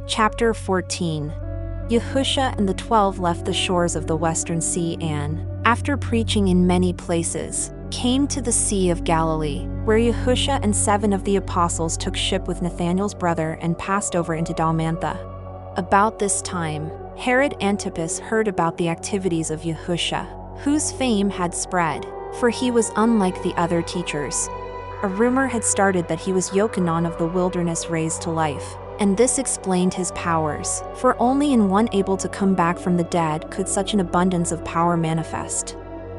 Chapter 14. Yahushua and the 12 left the shores of the western sea and, after preaching in many places, came to the Sea of Galilee, where Yahushua and 7 of the apostles took ship with Nathanael's brother and passed over into Dalmantha. About this time, Herod Antipas heard about the activities of Yahushua, whose fame had spread, for he was unlike the other teachers. A rumor had started that he was Yochanan of the wilderness raised to life, and this explained his powers, for only in one able to come back from the dead could such an abundance of power manifest.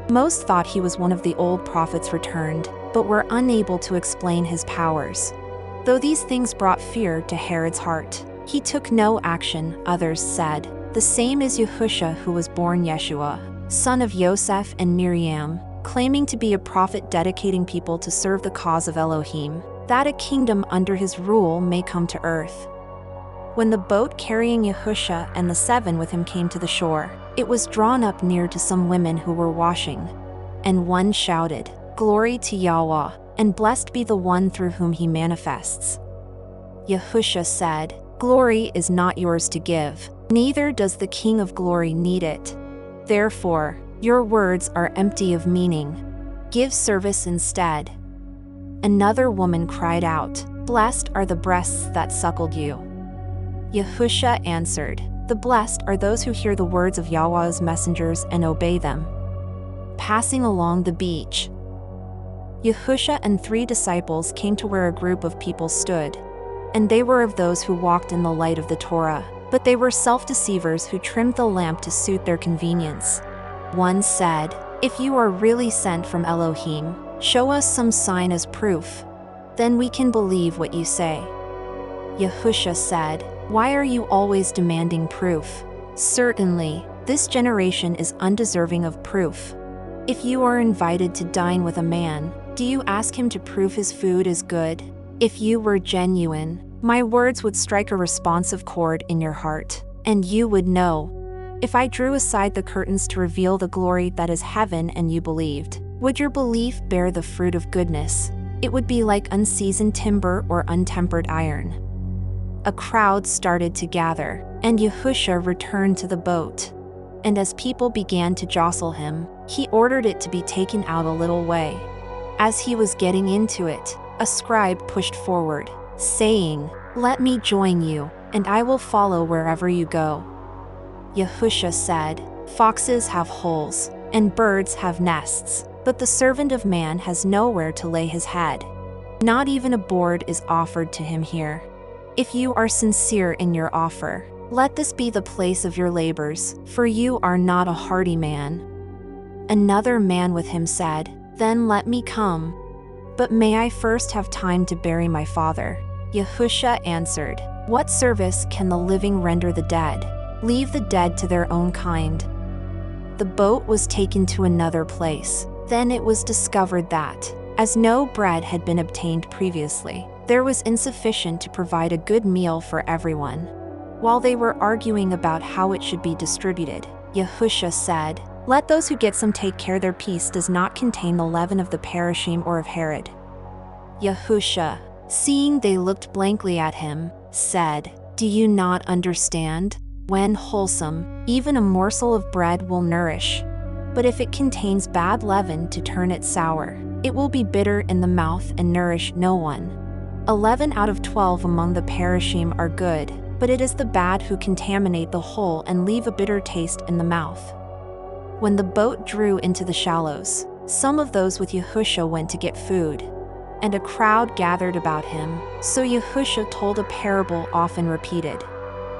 Most thought he was one of the old prophets returned, but were unable to explain his powers. Though these things brought fear to Herod's heart, he took no action. Others said, "The same is Yahushua who was born Yeshua, son of Yosef and Miriam," claiming to be a prophet dedicating people to serve the cause of Elohim, that a kingdom under his rule may come to earth. When the boat carrying Yahushua and the 7 with him came to the shore, it was drawn up near to some women who were washing. And one shouted, "Glory to Yahweh, and blessed be the one through whom he manifests." Yahushua said, "Glory is not yours to give, neither does the King of glory need it. Therefore, your words are empty of meaning. Give service instead." Another woman cried out, "Blessed are the breasts that suckled you." Yahushua answered, "The blessed are those who hear the words of Yahweh's messengers and obey them." Passing along the beach, Yahushua and 3 disciples came to where a group of people stood. And they were of those who walked in the light of the Torah, but they were self-deceivers who trimmed the lamp to suit their convenience. One said, "If you are really sent from Elohim, show us some sign as proof. Then we can believe what you say." Yahushua said, "Why are you always demanding proof? Certainly, this generation is undeserving of proof. If you are invited to dine with a man, do you ask him to prove his food is good? If you were genuine, my words would strike a responsive chord in your heart, and you would know. If I drew aside the curtains to reveal the glory that is heaven and you believed, would your belief bear the fruit of goodness? It would be like unseasoned timber or untempered iron." A crowd started to gather, and Yahushua returned to the boat. And as people began to jostle him, he ordered it to be taken out a little way. As he was getting into it, a scribe pushed forward, saying, "Let me join you, and I will follow wherever you go." Yahushua said, "Foxes have holes, and birds have nests, but the servant of man has nowhere to lay his head. Not even a board is offered to him here. If you are sincere in your offer, let this be the place of your labors, for you are not a hardy man." Another man with him said, "Then let me come. But may I first have time to bury my father?" Yahushua answered, "What service can the living render the dead? Leave the dead to their own kind." The boat was taken to another place. Then it was discovered that, as no bread had been obtained previously, there was insufficient to provide a good meal for everyone. While they were arguing about how it should be distributed, Yahushua said, "Let those who get some take care their piece does not contain the leaven of the perishim or of Herod." Yahushua, seeing they looked blankly at him, said, "Do you not understand? When wholesome, even a morsel of bread will nourish. But if it contains bad leaven to turn it sour, it will be bitter in the mouth and nourish no one. 11 out of 12 among the perishim are good, but it is the bad who contaminate the whole and leave a bitter taste in the mouth." When the boat drew into the shallows, some of those with Yahushua went to get food, and a crowd gathered about him, so Yahushua told a parable often repeated.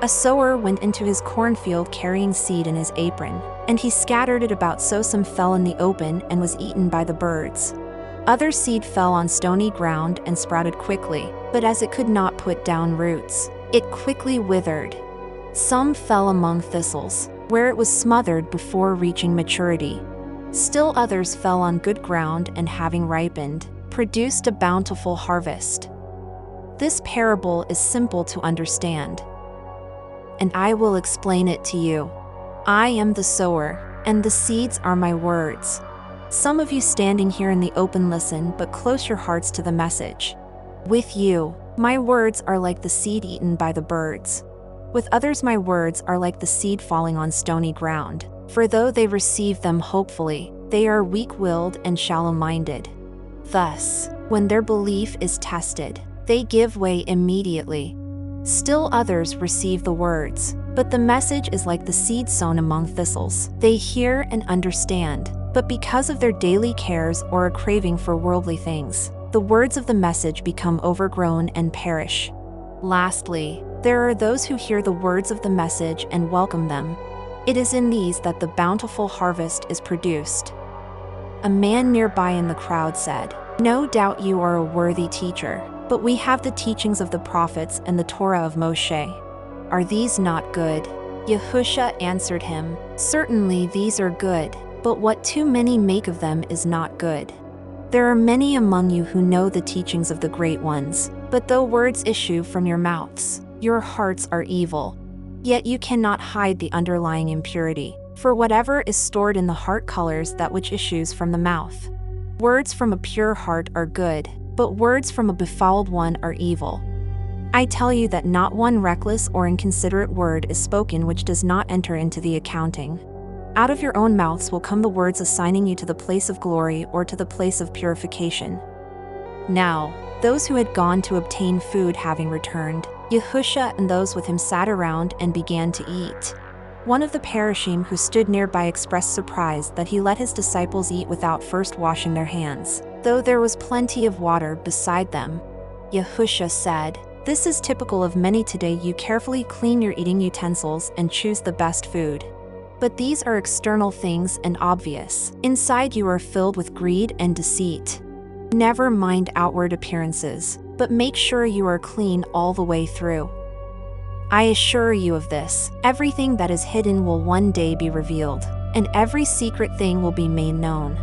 A sower went into his cornfield carrying seed in his apron, and he scattered it about so some fell in the open and was eaten by the birds. Other seed fell on stony ground and sprouted quickly, but as it could not put down roots, it quickly withered. Some fell among thistles, where it was smothered before reaching maturity. Still others fell on good ground and having ripened, produced a bountiful harvest. This parable is simple to understand, and I will explain it to you. I am the sower, and the seeds are my words. Some of you standing here in the open listen, but close your hearts to the message. With you, my words are like the seed eaten by the birds. With others my words are like the seed falling on stony ground, for though they receive them hopefully, they are weak-willed and shallow-minded. Thus, when their belief is tested, they give way immediately. Still others receive the words, but the message is like the seed sown among thistles. They hear and understand, but because of their daily cares or a craving for worldly things, the words of the message become overgrown and perish. Lastly, there are those who hear the words of the message and welcome them. It is in these that the bountiful harvest is produced. A man nearby in the crowd said, "No doubt you are a worthy teacher, but we have the teachings of the prophets and the Torah of Moshe. Are these not good?" Yahusha answered him, "Certainly these are good, but what too many make of them is not good. There are many among you who know the teachings of the great ones, but though words issue from your mouths, your hearts are evil. Yet you cannot hide the underlying impurity, for whatever is stored in the heart colors that which issues from the mouth. Words from a pure heart are good, but words from a befouled one are evil. I tell you that not one reckless or inconsiderate word is spoken which does not enter into the accounting. Out of your own mouths will come the words assigning you to the place of glory or to the place of purification." Now, those who had gone to obtain food having returned, Yahusha and those with him sat around and began to eat. One of the perishim who stood nearby expressed surprise that he let his disciples eat without first washing their hands, though there was plenty of water beside them. Yahusha said, "This is typical of many today. You carefully clean your eating utensils and choose the best food. But these are external things and obvious. Inside you are filled with greed and deceit. Never mind outward appearances, but make sure you are clean all the way through. I assure you of this, everything that is hidden will one day be revealed, and every secret thing will be made known.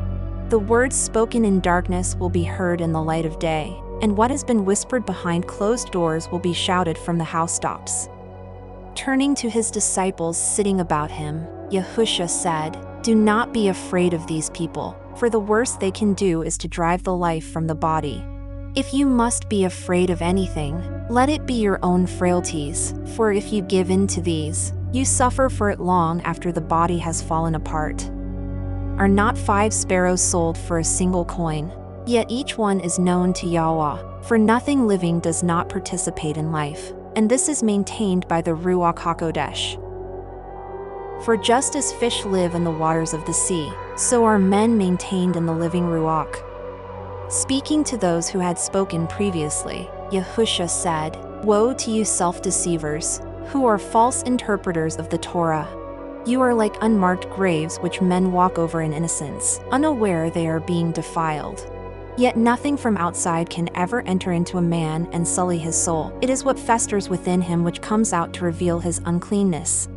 The words spoken in darkness will be heard in the light of day, and what has been whispered behind closed doors will be shouted from the housetops." Turning to his disciples sitting about him, Yahusha said, "Do not be afraid of these people, for the worst they can do is to drive the life from the body. If you must be afraid of anything, let it be your own frailties, for if you give in to these, you suffer for it long after the body has fallen apart. Are not 5 sparrows sold for a single coin? Yet each one is known to Yahweh, for nothing living does not participate in life, and this is maintained by the Ruach HaKodesh. For just as fish live in the waters of the sea, so are men maintained in the living Ruach." Speaking to those who had spoken previously, Yahusha said, "Woe to you self-deceivers, who are false interpreters of the Torah. You are like unmarked graves which men walk over in innocence, unaware they are being defiled. Yet nothing from outside can ever enter into a man and sully his soul. It is what festers within him which comes out to reveal his uncleanness.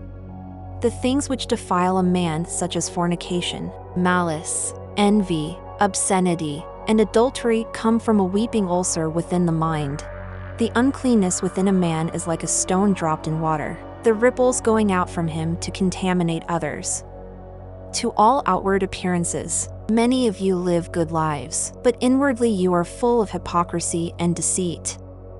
The things which defile a man, such as fornication, malice, envy, obscenity, and adultery, come from a weeping ulcer within the mind. The uncleanness within a man is like a stone dropped in water, the ripples going out from him to contaminate others. To all outward appearances, many of you live good lives, but inwardly you are full of hypocrisy and deceit.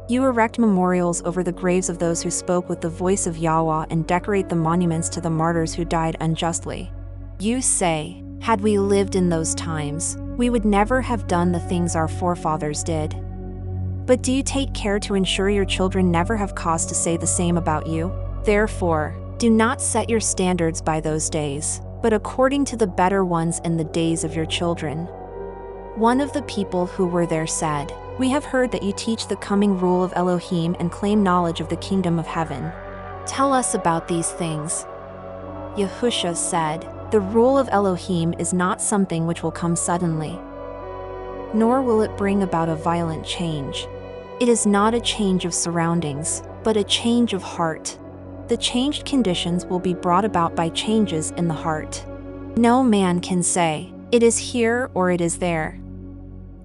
You erect memorials over the graves of those who spoke with the voice of Yahweh and decorate the monuments to the martyrs who died unjustly. You say, 'Had we lived in those times, we would never have done the things our forefathers did.' But do you take care to ensure your children never have cause to say the same about you? Therefore, do not set your standards by those days, but according to the better ones in the days of your children." One of the people who were there said, "We have heard that you teach the coming rule of Elohim and claim knowledge of the kingdom of heaven. Tell us about these things." Yahusha said, "The rule of Elohim is not something which will come suddenly, nor will it bring about a violent change. It is not a change of surroundings, but a change of heart. The changed conditions will be brought about by changes in the heart. No man can say, 'It is here or it is there.'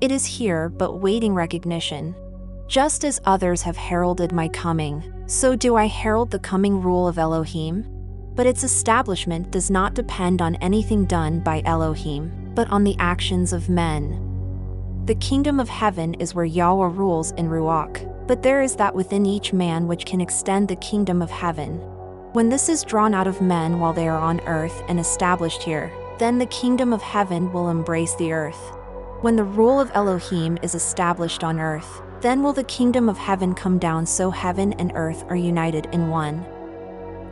It is here but waiting recognition. Just as others have heralded my coming, so do I herald the coming rule of Elohim. But its establishment does not depend on anything done by Elohim, but on the actions of men. The kingdom of heaven is where Yahweh rules in Ruach, but there is that within each man which can extend the kingdom of heaven. When this is drawn out of men while they are on earth and established here, then the kingdom of heaven will embrace the earth. When the rule of Elohim is established on earth, then will the kingdom of heaven come down, so heaven and earth are united in one.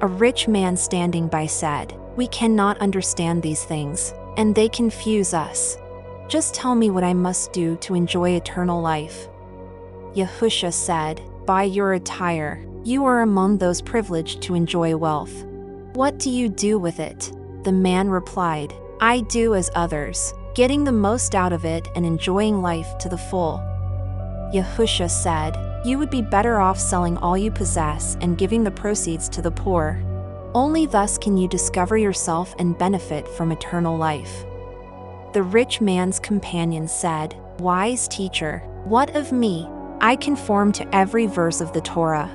A rich man standing by said, "We cannot understand these things, and they confuse us. Just tell me what I must do to enjoy eternal life." Yahushua said, "By your attire, you are among those privileged to enjoy wealth. What do you do with it?" The man replied, "I do as others, getting the most out of it and enjoying life to the full." Yahushua said, "You would be better off selling all you possess and giving the proceeds to the poor. Only thus can you discover yourself and benefit from eternal life." The rich man's companion said, "Wise teacher, what of me? I conform to every verse of the Torah.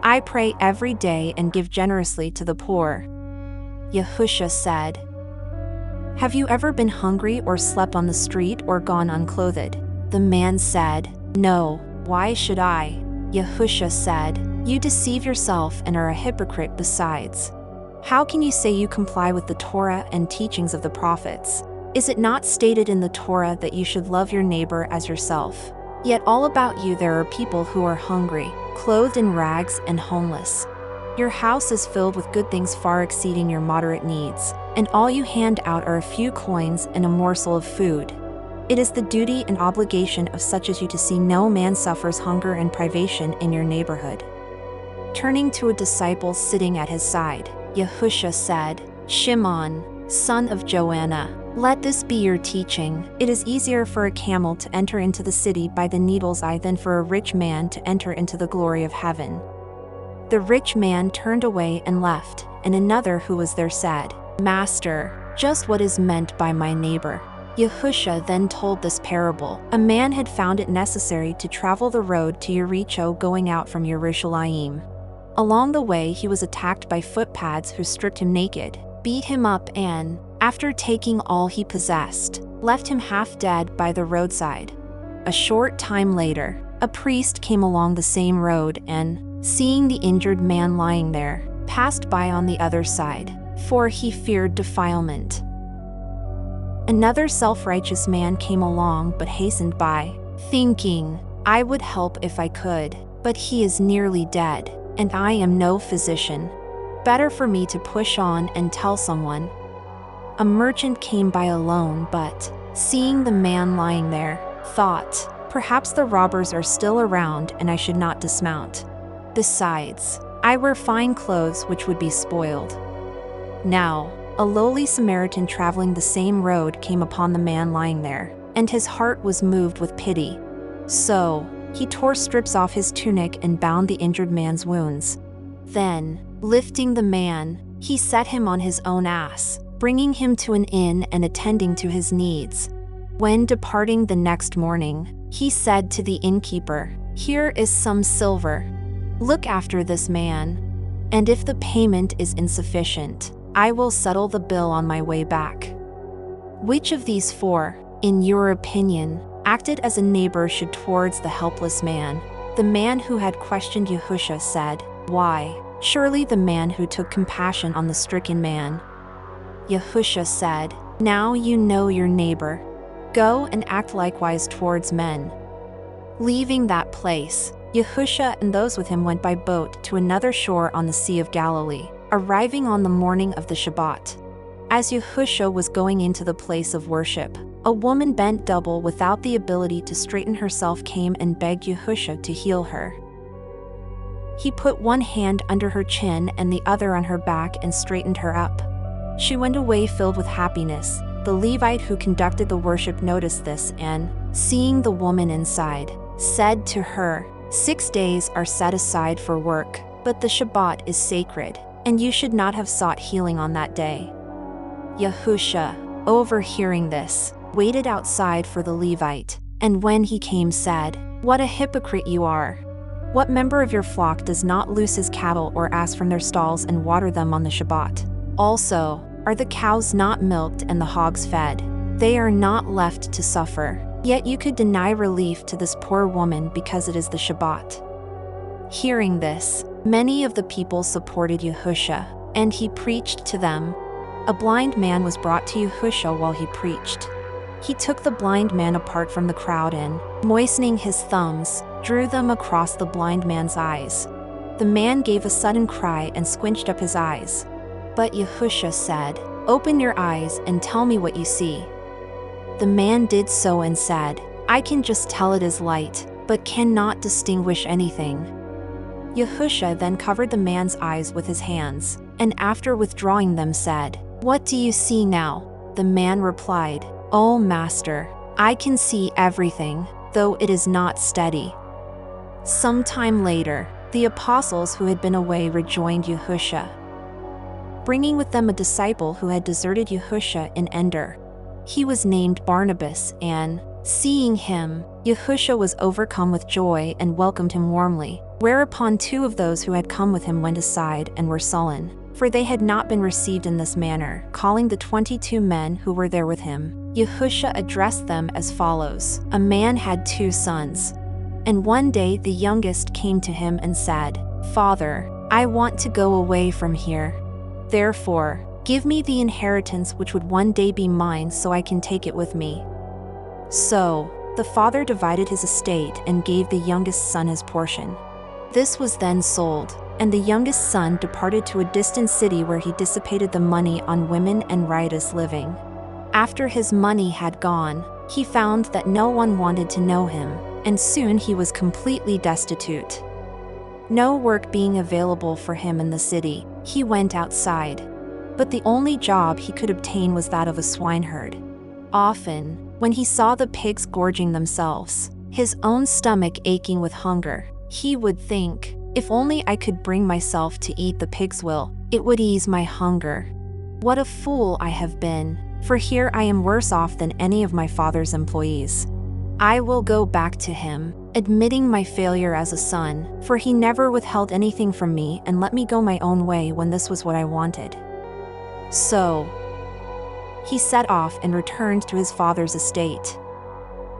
I pray every day and give generously to the poor." Yahushua said, "Have you ever been hungry or slept on the street or gone unclothed?" The man said, "No, why should I?" Yahushua said, "You deceive yourself and are a hypocrite besides. How can you say you comply with the Torah and teachings of the prophets? Is it not stated in the Torah that you should love your neighbor as yourself? Yet all about you there are people who are hungry, clothed in rags, and homeless. Your house is filled with good things far exceeding your moderate needs, and all you hand out are a few coins and a morsel of food. It is the duty and obligation of such as you to see no man suffers hunger and privation in your neighborhood." Turning to a disciple sitting at his side, Yahushua said, "Shimon, son of Joanna, let this be your teaching. It is easier for a camel to enter into the city by the needle's eye than for a rich man to enter into the glory of heaven." The rich man turned away and left, and another who was there said, "Master, just what is meant by my neighbor?" Yahushua then told this parable. A man had found it necessary to travel the road to Jericho going out from Yerushalayim. Along the way he was attacked by footpads who stripped him naked, beat him up and, after taking all he possessed, left him half dead by the roadside. A short time later, a priest came along the same road and, seeing the injured man lying there, passed by on the other side, for he feared defilement. Another self-righteous man came along but hastened by, thinking, "I would help if I could, but he is nearly dead, and I am no physician. Better for me to push on and tell someone." A merchant came by alone but, seeing the man lying there, thought, "Perhaps the robbers are still around and I should not dismount. Besides, I wear fine clothes which would be spoiled." Now, a lowly Samaritan traveling the same road came upon the man lying there, and his heart was moved with pity. So, he tore strips off his tunic and bound the injured man's wounds. Then, lifting the man, he set him on his own ass, bringing him to an inn and attending to his needs. When departing the next morning, he said to the innkeeper, "Here is some silver. Look after this man, and if the payment is insufficient, I will settle the bill on my way back." Which of these four, in your opinion, acted as a neighbor should towards the helpless man? The man who had questioned Yahushua said, "Why, surely the man who took compassion on the stricken man." Yahushua said, "Now you know your neighbor. Go and act likewise towards men." Leaving that place, Yahushua and those with him went by boat to another shore on the Sea of Galilee, arriving on the morning of the Shabbat. As Yahushua was going into the place of worship, a woman bent double without the ability to straighten herself came and begged Yahushua to heal her. He put one hand under her chin and the other on her back and straightened her up. She went away filled with happiness. The Levite who conducted the worship noticed this and, seeing the woman inside, said to her, "6 days are set aside for work, but the Shabbat is sacred, and you should not have sought healing on that day." Yahushua, overhearing this, waited outside for the Levite, and when he came said, "What a hypocrite you are! What member of your flock does not loose his cattle or ass from their stalls and water them on the Shabbat? Also, are the cows not milked and the hogs fed? They are not left to suffer, Yet you could deny relief to this poor woman because it is the Shabbat." Hearing this, many of the people supported Yahusha, and he preached to them. A blind man was brought to Yahusha while he preached. He took the blind man apart from the crowd and, moistening his thumbs, drew them across the blind man's eyes. The man gave a sudden cry and squinched up his eyes. But Yahusha said, "Open your eyes and tell me what you see." The man did so and said, "I can just tell it is light, but cannot distinguish anything." Yahusha then covered the man's eyes with his hands, and after withdrawing them said, "What do you see now?" The man replied, "O Master, I can see everything, though it is not steady." Some time later, the apostles who had been away rejoined Yahusha, bringing with them a disciple who had deserted Yahusha in Ender. He was named Barnabas, and, seeing him, Yahusha was overcome with joy and welcomed him warmly. Whereupon 2 of those who had come with him went aside and were sullen, for they had not been received in this manner. Calling the 22 men who were there with him, Yahusha addressed them as follows: "A man had 2 sons. And one day the youngest came to him and said, 'Father, I want to go away from here. Therefore, give me the inheritance which would one day be mine so I can take it with me.' So, the father divided his estate and gave the youngest son his portion. This was then sold, and the youngest son departed to a distant city where he dissipated the money on women and riotous living. After his money had gone, he found that no one wanted to know him, and soon he was completely destitute. No work being available for him in the city, he went outside. But the only job he could obtain was that of a swineherd. Often, when he saw the pigs gorging themselves, his own stomach aching with hunger, he would think, 'If only I could bring myself to eat the pig's will, it would ease my hunger. What a fool I have been, for here I am worse off than any of my father's employees. I will go back to him, admitting my failure as a son, for he never withheld anything from me and let me go my own way when this was what I wanted.' So, he set off and returned to his father's estate.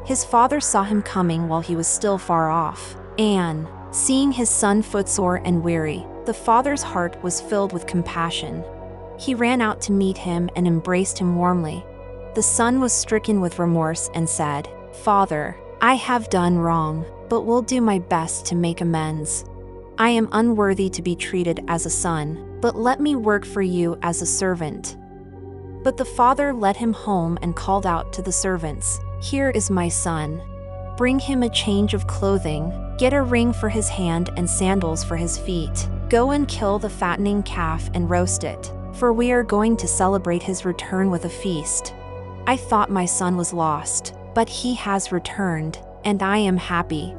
His father saw him coming while he was still far off, and, seeing his son footsore and weary, the father's heart was filled with compassion. He ran out to meet him and embraced him warmly. The son was stricken with remorse and said, 'Father, I have done wrong, but will do my best to make amends. I am unworthy to be treated as a son, but let me work for you as a servant.' But the father led him home and called out to the servants, 'Here is my son. Bring him a change of clothing, get a ring for his hand and sandals for his feet. Go and kill the fattening calf and roast it, for we are going to celebrate his return with a feast. I thought my son was lost, but he has returned, and I am happy.'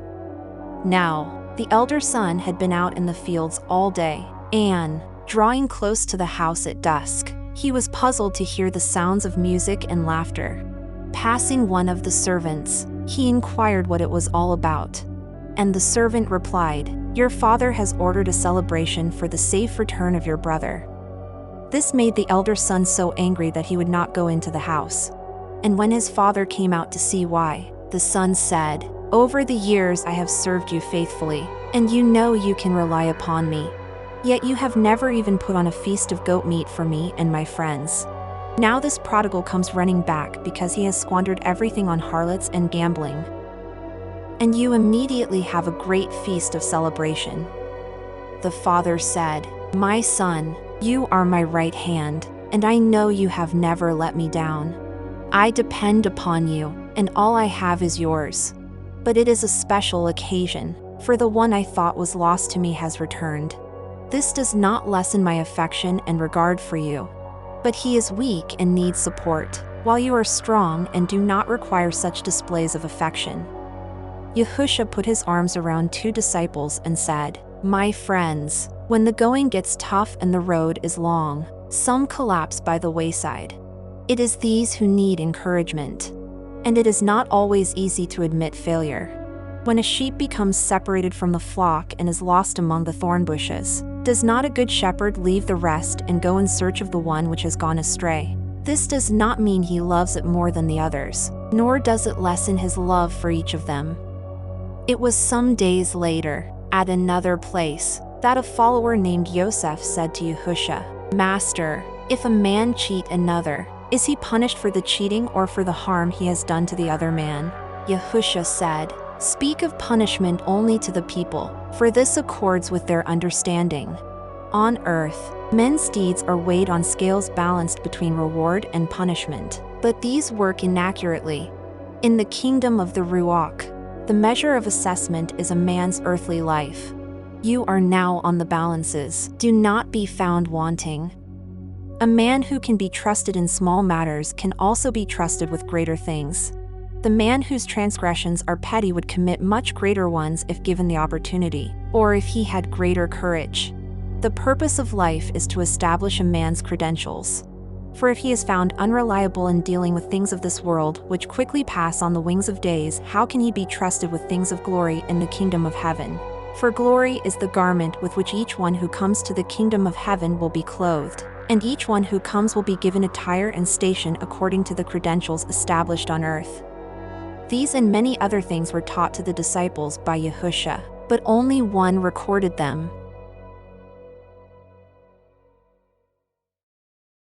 Now, the elder son had been out in the fields all day, and, drawing close to the house at dusk, he was puzzled to hear the sounds of music and laughter. Passing one of the servants, he inquired what it was all about. And the servant replied, 'Your father has ordered a celebration for the safe return of your brother.' This made the elder son so angry that he would not go into the house. And when his father came out to see why, the son said, 'Over the years I have served you faithfully, and you know you can rely upon me. Yet you have never even put on a feast of goat meat for me and my friends. Now this prodigal comes running back because he has squandered everything on harlots and gambling. And you immediately have a great feast of celebration.' The father said, 'My son, you are my right hand, and I know you have never let me down. I depend upon you, and all I have is yours. But it is a special occasion, for the one I thought was lost to me has returned. This does not lessen my affection and regard for you. But he is weak and needs support, while you are strong and do not require such displays of affection.' Yahusha put his arms around 2 disciples and said, 'My friends, when the going gets tough and the road is long, some collapse by the wayside. It is these who need encouragement. And it is not always easy to admit failure. When a sheep becomes separated from the flock and is lost among the thorn bushes, does not a good shepherd leave the rest and go in search of the one which has gone astray? This does not mean he loves it more than the others, nor does it lessen his love for each of them. It was some days later, at another place, that a follower named Yosef said to Yehusha, "Master, if a man cheat another, is he punished for the cheating or for the harm he has done to the other man?" Yehusha said, "Speak of punishment only to the people, for this accords with their understanding. On earth, men's deeds are weighed on scales balanced between reward and punishment, but these work inaccurately. In the kingdom of the Ruach, the measure of assessment is a man's earthly life. You are now on the balances. Do not be found wanting. A man who can be trusted in small matters can also be trusted with greater things. The man whose transgressions are petty would commit much greater ones if given the opportunity, or if he had greater courage. The purpose of life is to establish a man's credentials. For if he is found unreliable in dealing with things of this world, which quickly pass on the wings of days, how can he be trusted with things of glory in the kingdom of heaven? For glory is the garment with which each one who comes to the kingdom of heaven will be clothed, and each one who comes will be given attire and station according to the credentials established on earth." These and many other things were taught to the disciples by Yehusha, but only one recorded them,